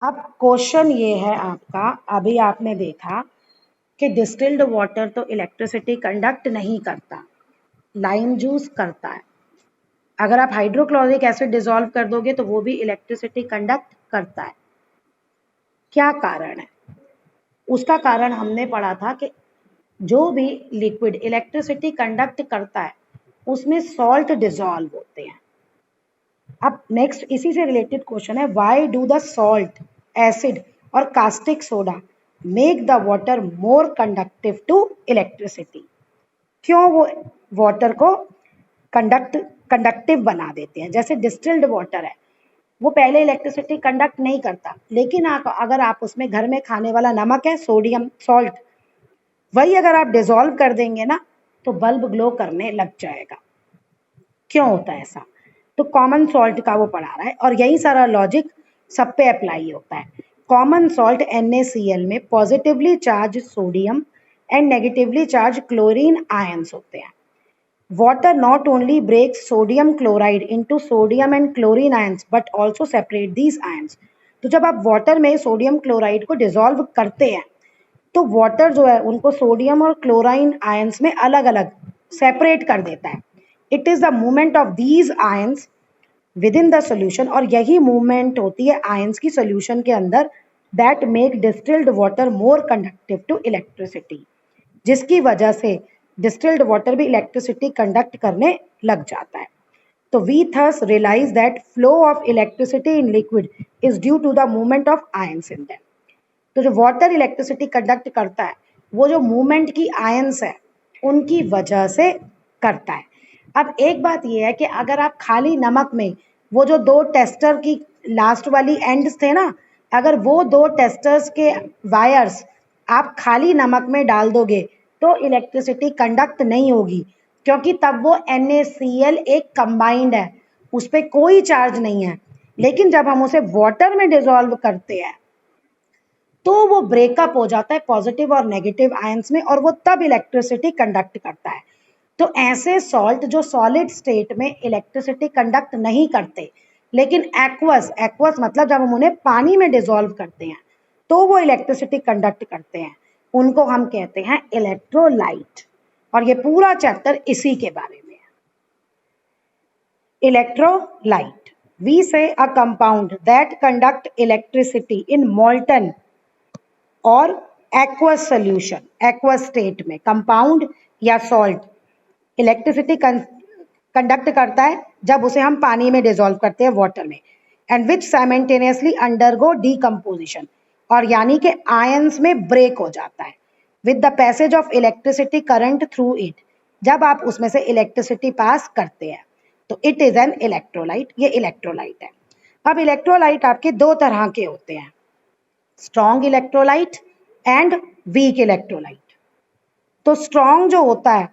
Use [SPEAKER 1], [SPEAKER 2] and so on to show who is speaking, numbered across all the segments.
[SPEAKER 1] अब क्वेश्चन ये है आपका, अभी आपने देखा कि डिस्टिल्ड वाटर तो इलेक्ट्रिसिटी कंडक्ट नहीं करता, लाइम जूस करता है। अगर आप हाइड्रोक्लोरिक एसिड डिसॉल्व कर दोगे तो वो भी इलेक्ट्रिसिटी कंडक्ट करता है। क्या कारण है? उसका कारण हमने पढ़ा था कि जो भी लिक्विड इलेक्ट्रिसिटी कंडक्ट करता है उसमें सॉल्ट डिसॉल्व होते हैं। अब नेक्स्ट इसी से रिलेटेड क्वेश्चन है, why do the salt, acid और caustic soda make the water more conductive to electricity? क्यों वो वाटर को कंडक्टिव बना देते हैं? जैसे डिस्टिल्ड वाटर है, वो पहले इलेक्ट्रिसिटी कंडक्ट नहीं करता, लेकिन अगर आप उसमें घर में खाने वाला नमक है, सोडियम सॉल्ट, वही अगर आप डिसॉल्व कर देंगे ना तो बल्ब ग्लो करने लग जाएगा। क्यों होता है ऐसा? तो कॉमन सॉल्ट का वो पढ़ा रहा है और यही सारा लॉजिक सब पे अप्लाई होता है। कॉमन सॉल्ट NaCl में positively charge sodium and negatively charge chlorine ions होते हैं। Water not only breaks sodium chloride into sodium and chlorine ions but also separate these ions. तो जब आप वाटर में सोडियम क्लोराइड को डिसॉल्व करते हैं तो वाटर जो है उनको सोडियम और क्लोराइन आयंस में अलग अलग सेपरेट कर देता है। It is the movement of these ions with in the solution, और यही मूवमेंट होती है आयंस की सोल्यूशन के अंदर, that make distilled water more conductive to electricity, जिसकी वजह से डिस्टिल्ड वाटर भी इलेक्ट्रिसिटी कंडक्ट करने लग जाता है। तो we thus realize that flow of electricity in liquid is due to the movement of ions in them. तो जो वाटर इलेक्ट्रिसिटी कंडक्ट करता है वो जो मूवमेंट की आयंस है उनकी वजह से करता है। अब एक बात ये है कि अगर आप खाली नमक में वो जो दो टेस्टर की लास्ट वाली एंड्स थे ना, अगर वो दो टेस्टर्स के वायर्स आप खाली नमक में डाल दोगे तो इलेक्ट्रिसिटी कंडक्ट नहीं होगी, क्योंकि तब वो NaCl एक कंबाइंड है, उस पर कोई चार्ज नहीं है। लेकिन जब हम उसे वाटर में डिसॉल्व करते हैं तो वो ब्रेकअप हो जाता है पॉजिटिव और नेगेटिव आयंस में, और वो तब इलेक्ट्रिसिटी कंडक्ट करता है। तो ऐसे सॉल्ट जो सॉलिड स्टेट में इलेक्ट्रिसिटी कंडक्ट नहीं करते, लेकिन एक्वस, एक्वस मतलब जब हम उन्हें पानी में डिसॉल्व करते हैं तो वो इलेक्ट्रिसिटी कंडक्ट करते हैं, उनको हम कहते हैं इलेक्ट्रोलाइट। और ये पूरा चैप्टर इसी के बारे में है, इलेक्ट्रोलाइट। वी से a compound that conduct electricity in molten और एक्वस सोल्यूशन, एक्वस स्टेट में कंपाउंड या सॉल्ट इलेक्ट्रिसिटी कंडक्ट करता है जब उसे हम पानी में डिसॉल्व करते हैं, वाटर में, and which simultaneously undergo decomposition, और यानी कि आयंस में ब्रेक हो जाता है with the passage of electricity current through it, जब आप उसमें से इलेक्ट्रिसिटी पास करते हैं तो इट इज एन इलेक्ट्रोलाइट। ये इलेक्ट्रोलाइट है। अब इलेक्ट्रोलाइट आपके दो तरह के होते हैं, strong electrolyte and weak electrolyte. तो स्ट्रॉन्ग जो होता है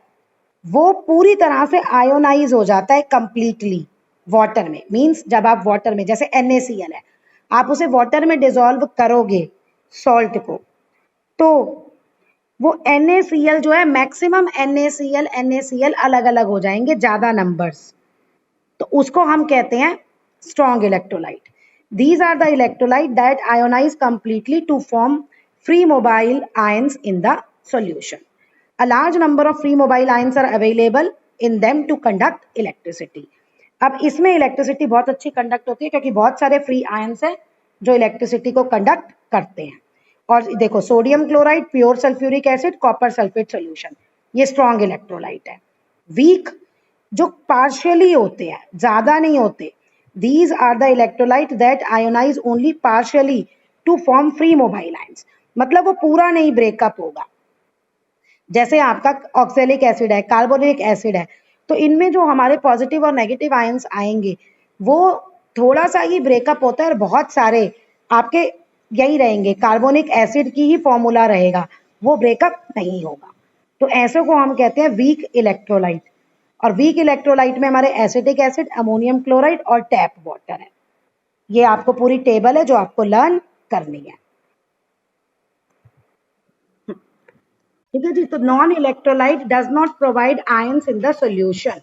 [SPEAKER 1] वो पूरी तरह से आयोनाइज हो जाता है कंप्लीटली वाटर में, मींस जब आप वाटर में, जैसे NaCl है, आप उसे वाटर में डिसॉल्व करोगे सॉल्ट को तो वो NaCl जो है, मैक्सिमम NaCl अलग अलग हो जाएंगे, ज्यादा नंबर्स, तो उसको हम कहते हैं strong electrolyte. These are the electrolyte that ionize completely to form free mobile ions in the solution. A large number of free mobile ions are available in them to conduct electricity. अब इसमें electricity बहुत अच्छी conduct होती है क्योंकि बहुत सारे free ions हैं जो इलेक्ट्रिसिटी को कंडक्ट करते हैं। और देखो, sodium chloride, pure sulphuric acid, copper sulphate solution, ये स्ट्रॉन्ग इलेक्ट्रोलाइट है। वीक जो पार्शियली होते हैं, ज्यादा नहीं होते, these are the electrolyte that ionize only partially to form free mobile ions, मतलब वो पूरा नहीं ब्रेकअप होगा। जैसे आपका ऑक्सैलिक एसिड है, कार्बोनिक एसिड है, तो इनमें जो हमारे पॉजिटिव और नेगेटिव आयंस आएंगे वो थोड़ा सा ही ब्रेकअप होता है और बहुत सारे आपके यही रहेंगे, कार्बोनिक एसिड की ही फॉर्मूला रहेगा, वो ब्रेकअप नहीं होगा। तो ऐसे को हम कहते हैं वीक इलेक्ट्रोलाइट। और वीक इलेक्ट्रोलाइट में हमारे एसिटिक एसिड, अमोनियम क्लोराइड और टैप वाटर है। ये आपको पूरी टेबल है जो आपको लर्न करनी है, ठीक है जी। तो non electrolyte does not provide ions in the solution.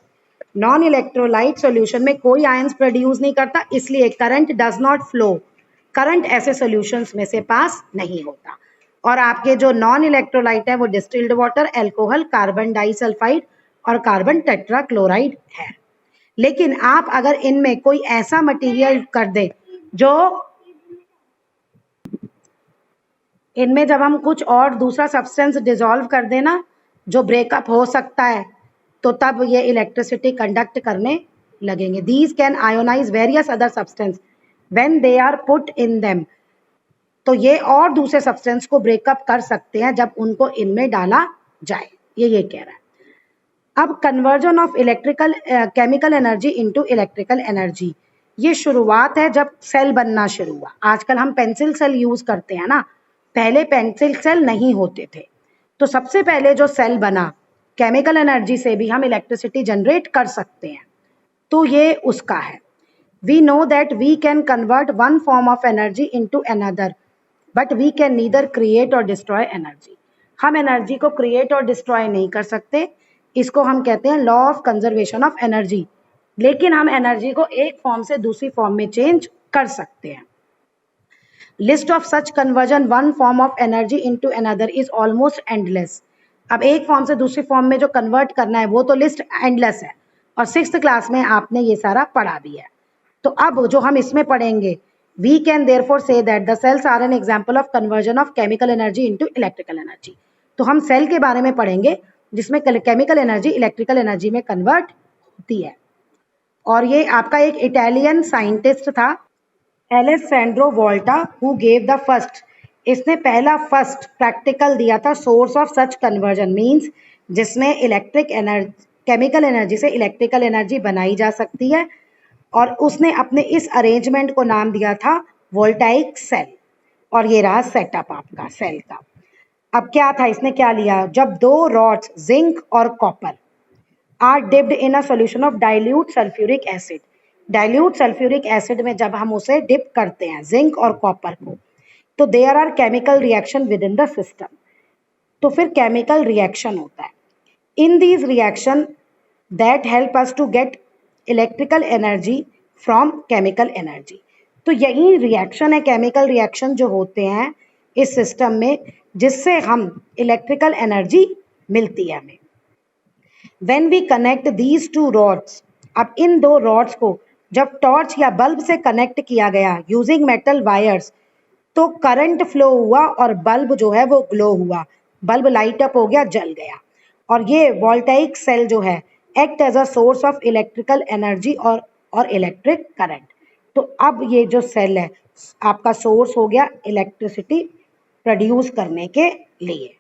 [SPEAKER 1] Non electrolyte solution में कोई आयंस प्रोड्यूस नहीं करता, इसलिए current does not flow current ऐसे सॉल्यूशंस में से पास नहीं होता। और आपके जो नॉन इलेक्ट्रोलाइट है वो distilled water, alcohol, carbon disulphide और कार्बन टेट्राक्लोराइड है। लेकिन आप अगर इनमें कोई ऐसा मटेरियल कर दें जो इनमें जब हम कुछ और दूसरा सब्सटेंस डिसॉल्व कर देना जो ब्रेकअप हो सकता है, तो तब ये इलेक्ट्रिसिटी कंडक्ट करने लगेंगे। These can ionize various other substance when they are put in them. तो ये और दूसरे सब्सटेंस को ब्रेकअप कर सकते हैं जब उनको इनमें डाला जाए, ये कह रहा है। अब conversion of electrical chemical energy into electrical energy, ये शुरुआत है जब सेल बनना शुरू हुआ। आजकल हम पेंसिल सेल यूज करते हैं ना, पहले पेंसिल सेल नहीं होते थे। तो सबसे पहले जो सेल बना, केमिकल एनर्जी से भी हम इलेक्ट्रिसिटी जनरेट कर सकते हैं, तो ये उसका है। We know that we can convert one form of energy into another, but we can neither create or destroy energy. हम एनर्जी को क्रिएट और डिस्ट्रॉय नहीं कर सकते, इसको हम कहते हैं law of conservation of energy. लेकिन हम एनर्जी को एक फॉर्म से दूसरी फॉर्म में चेंज कर सकते हैं। List of such conversion one form of energy into another is almost endless. अब एक फॉर्म से दूसरी फॉर्म में जो कन्वर्ट करना है वो तो लिस्ट एंडलेस है, और 6th क्लास में आपने ये सारा पढ़ा भी है। तो अब जो हम इसमें पढ़ेंगे, we can therefore say that the cells are an example of conversion of chemical energy into electrical energy। तो हम सेल के बारे में पढ़ेंगे जिसमें केमिकल एनर्जी इलेक्ट्रिकल एनर्जी में कन्वर्ट होती है। और ये आपका एक इटालियन साइंटिस्ट था, Alessandro Volta, who gave the first, इसने पहला फर्स्ट प्रैक्टिकल दिया था source of such conversion, means जिसमें इलेक्ट्रिक एनर्जी केमिकल एनर्जी से इलेक्ट्रिकल एनर्जी बनाई जा सकती है। और उसने अपने इस अरेंजमेंट को नाम दिया था वोल्टाइक सेल। और ये रहा सेटअप आपका सेल का। अब क्या था, इसने क्या लिया, जब 2 रॉड्स जिंक और copper are dipped in a solution of dilute sulphuric acid, dilute sulphuric acid में जब हम उसे डिप करते हैं जिंक और कॉपर को, तो there are chemical reaction within the system. तो फिर केमिकल रिएक्शन होता है। In these reaction that help us to get electrical energy from chemical energy. तो यही रिएक्शन है, केमिकल रिएक्शन जो होते हैं इस सिस्टम में, जिससे हम इलेक्ट्रिकल एनर्जी मिलती है हमें। When we connect these 2 rods, अब इन 2 रॉड्स को जब टॉर्च या बल्ब से कनेक्ट किया गया यूजिंग मेटल वायर्स, तो करंट फ्लो हुआ और बल्ब जो है वो ग्लो हुआ, बल्ब लाइट अप हो गया, जल गया। और ये वोल्टाइक सेल जो है act as a source of electrical energy और इलेक्ट्रिक करंट। तो अब ये जो सेल है आपका सोर्स हो गया इलेक्ट्रिसिटी प्रोड्यूस करने के लिए।